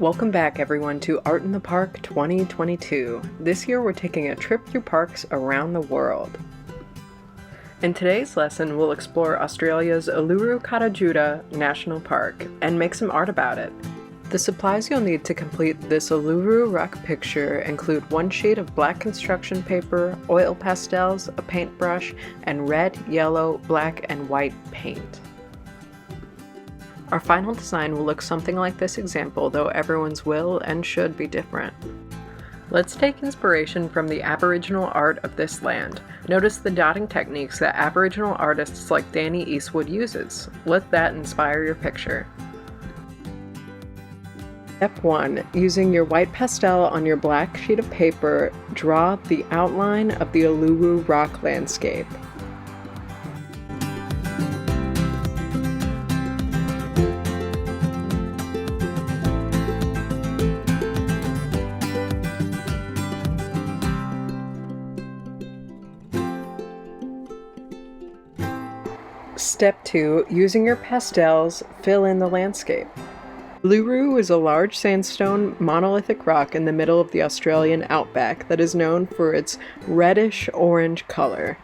Welcome back everyone to Art in the Park 2022. This year we're taking a trip through parks around the world. In today's lesson we'll explore Australia's Uluru-Kata-Tjuta National Park and make some art about it. The supplies you'll need to complete this Uluru rock picture include one sheet of black construction paper, oil pastels, a paintbrush, and red, yellow, black, and white paint. Our final design will look something like this example, though everyone's will and should be different. Let's take inspiration from the Aboriginal art of this land. Notice the dotting techniques that Aboriginal artists like Danny Eastwood uses. Let that inspire your picture. Step 1. Using your white pastel on your black sheet of paper, draw the outline of the Uluru rock landscape. Step 2. Using your pastels, fill in the landscape. Uluru is a large sandstone monolithic rock in the middle of the Australian outback that is known for its reddish-orange color.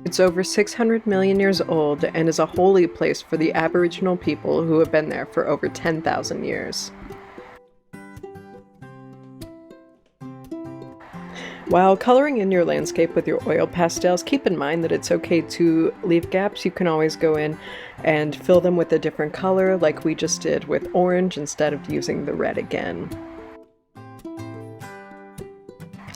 It's over 600 million years old and is a holy place for the Aboriginal people who have been there for over 10,000 years. While coloring in your landscape with your oil pastels, keep in mind that it's okay to leave gaps. You can always go in and fill them with a different color like we just did with orange instead of using the red again.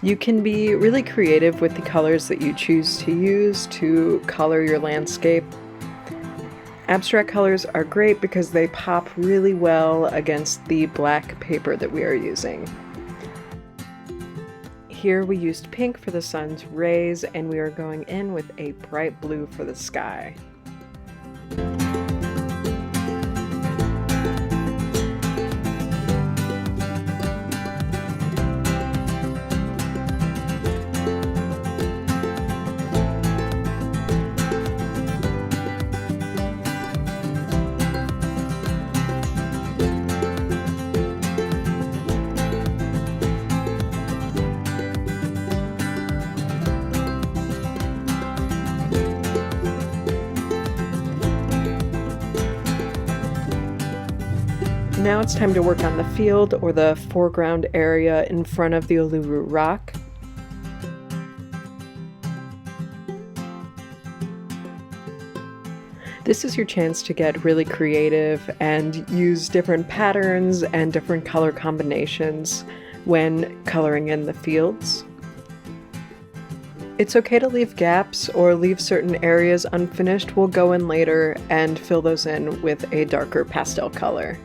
You can be really creative with the colors that you choose to use to color your landscape. Abstract colors are great because they pop really well against the black paper that we are using. Here we used pink for the sun's rays, and we are going in with a bright blue for the sky. Now it's time to work on the field or the foreground area in front of the Uluru rock. This is your chance to get really creative and use different patterns and different color combinations when coloring in the fields. It's okay to leave gaps or leave certain areas unfinished. We'll go in later and fill those in with a darker pastel color.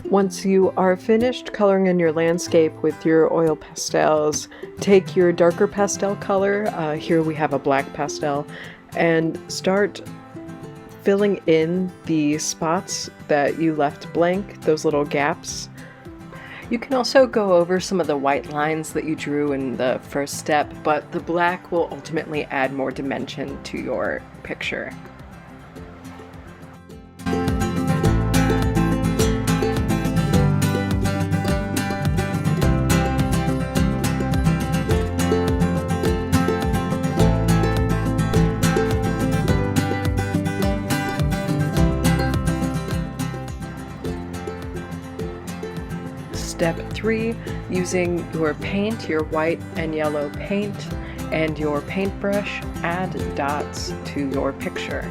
Once you are finished coloring in your landscape with your oil pastels, take your darker pastel color, here we have a black pastel, and start filling in the spots that you left blank, those little gaps. You can also go over some of the white lines that you drew in the first step, but the black will ultimately add more dimension to your picture. Step 3, using your paint, your white and yellow paint, and your paintbrush, add dots to your picture.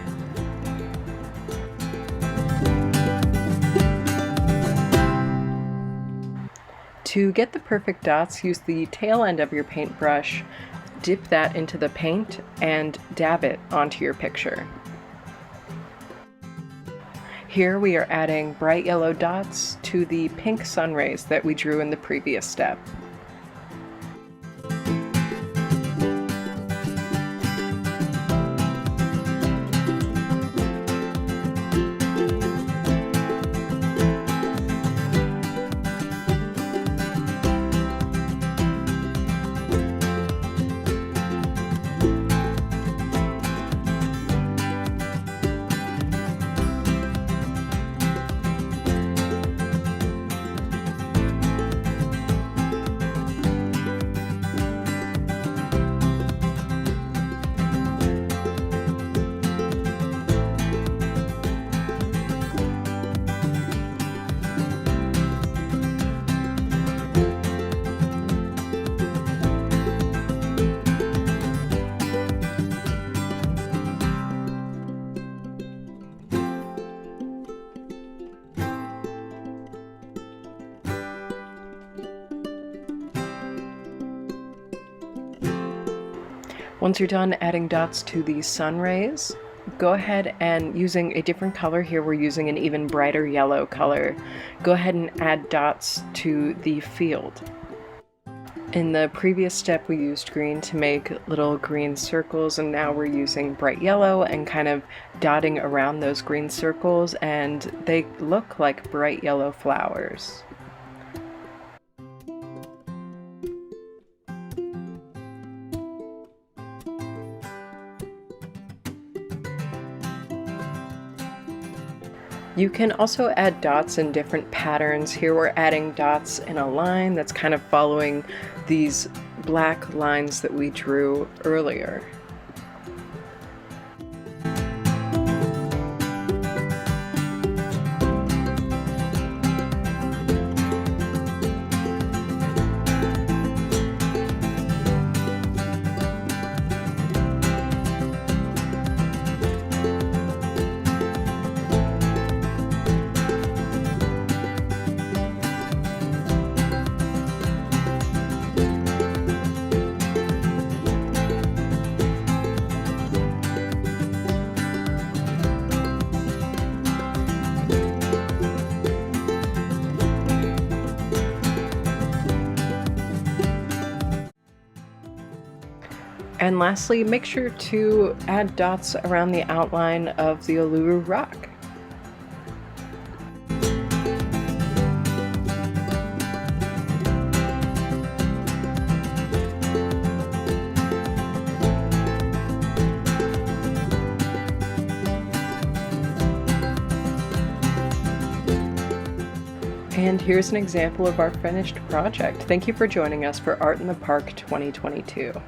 To get the perfect dots, use the tail end of your paintbrush, dip that into the paint, and dab it onto your picture. Here we are adding bright yellow dots to the pink sun rays that we drew in the previous step. Once you're done adding dots to the sun rays, go ahead and, using a different color here, we're using an even brighter yellow color, go ahead and add dots to the field. In the previous step we used green to make little green circles, and now we're using bright yellow and kind of dotting around those green circles, and they look like bright yellow flowers. You can also add dots in different patterns. Here we're adding dots in a line that's kind of following these black lines that we drew earlier. And lastly, make sure to add dots around the outline of the Uluru Rock. And here's an example of our finished project. Thank you for joining us for Art in the Park 2022.